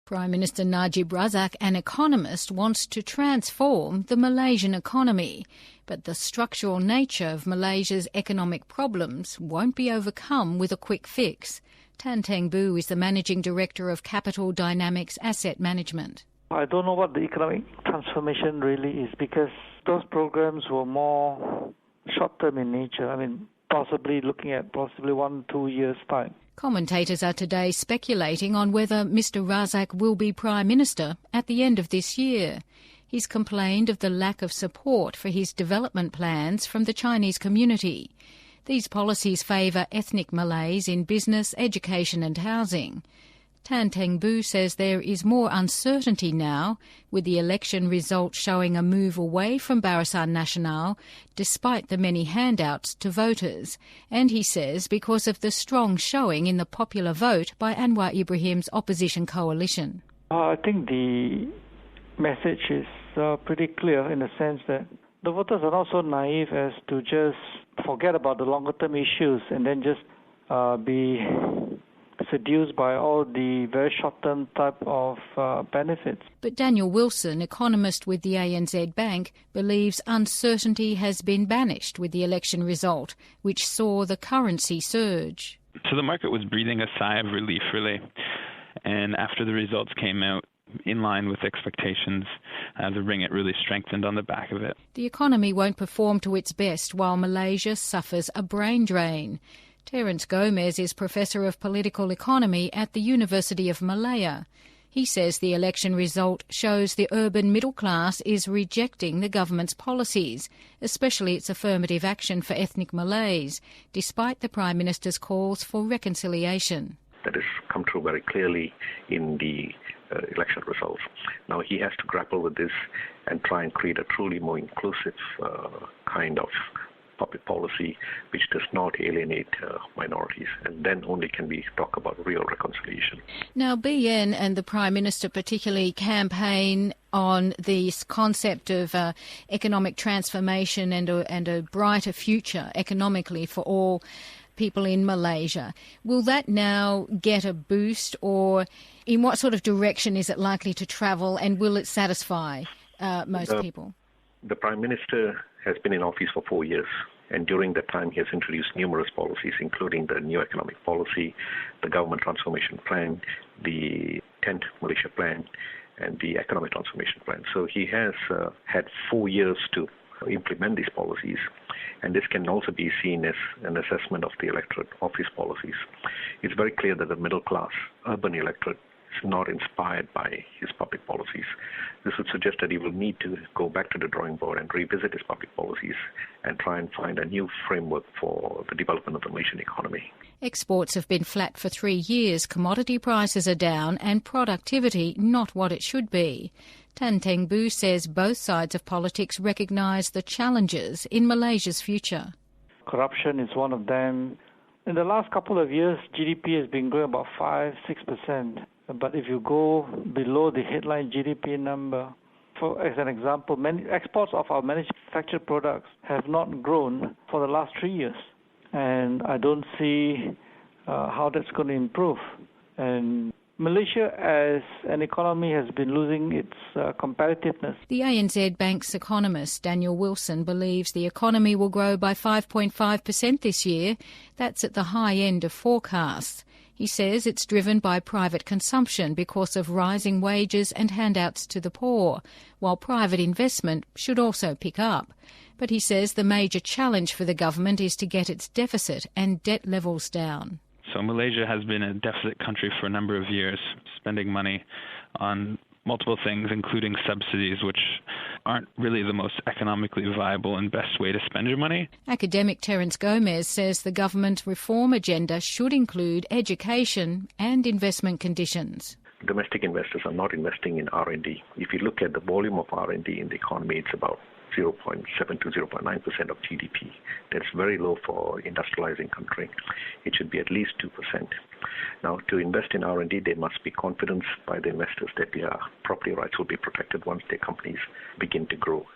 Prime Minister Najib Razak, an economist, wants to transform the Malaysian economy, but the structural nature of Malaysia's economic problems won't be overcome with a quick fix. Teng is the Managing Director of Capital Dynamics Asset Management. I don't know what the economic transformation really is, because those programs were more short-term in nature. Possibly looking at 1-2 years' time. Commentators are today speculating on whether Mr Razak will be Prime Minister at the end of this year. He's complained of the lack of support for his development plans from the Chinese community. These policies favour ethnic Malays in business, education and housing. Teng says there is more uncertainty now, with the election result showing a move away from Barisan Nasional, despite the many handouts to voters. And he says because of the strong showing in the popular vote by Anwar Ibrahim's opposition coalition. I think the message is pretty clear in the sense that the voters are not so naive as to just forget about the longer-term issues and then just be seduced by all the very short-term type of benefits. But Daniel Wilson, economist with the ANZ Bank, believes uncertainty has been banished with the election result, which saw the currency surge. So the market was breathing a sigh of relief, really. And after the results came out in line with expectations, the ringgit really strengthened on the back of it. The economy won't perform to its best while Malaysia suffers a brain drain. Terence Gomez is Professor of Political Economy at the University of Malaya. He says the election result shows the urban middle class is rejecting the government's policies, especially its affirmative action for ethnic Malays, despite the Prime Minister's calls for reconciliation. That has come through very clearly in the election results. Now he has to grapple with this and try and create a truly more inclusive kind of public policy which does not alienate minorities, and then only can we talk about real reconciliation. Now, BN and the Prime Minister particularly campaign on this concept of economic transformation and a brighter future economically for all people in Malaysia. Will that now get a boost, or in what sort of direction is it likely to travel, and will it satisfy most people? The Prime Minister has been in office for 4 years, and during that time he has introduced numerous policies, including the new economic policy, the government transformation plan, the 10th Malaysia plan, and the economic transformation plan. So he has had 4 years to implement these policies, and this can also be seen as an assessment of the electorate of his policies. It's very clear that the middle class urban electorate is not inspired by his public policies. This would suggest that he will need to go back to the drawing board and revisit his public policies and try and find a new framework for the development of the Malaysian economy. Exports have been flat for 3 years, commodity prices are down and productivity not what it should be. Tan Teng Bu says both sides of politics recognise the challenges in Malaysia's future. Corruption is one of them. In the last couple of years, GDP has been growing about 5-6%. But if you go below the headline GDP number, as an example, many exports of our manufactured products have not grown for the last 3 years. And I don't see how that's going to improve. And Malaysia as an economy has been losing its competitiveness. The ANZ Bank's economist Daniel Wilson believes the economy will grow by 5.5% this year. That's at the high end of forecasts. He says it's driven by private consumption because of rising wages and handouts to the poor, while private investment should also pick up. But he says the major challenge for the government is to get its deficit and debt levels down. So Malaysia has been a deficit country for a number of years, spending money on multiple things, including subsidies, which aren't really the most economically viable and best way to spend your money. Academic Terence Gomez says the government reform agenda should include education and investment conditions. Domestic investors are not investing in R&D. If you look at the volume of R&D in the economy, it's about 0.7 to 0.9% of GDP. That's very low for industrializing country. It should be at least 2%. Now, to invest in R&D, there must be confidence by the investors that their property rights will be protected once their companies begin to grow.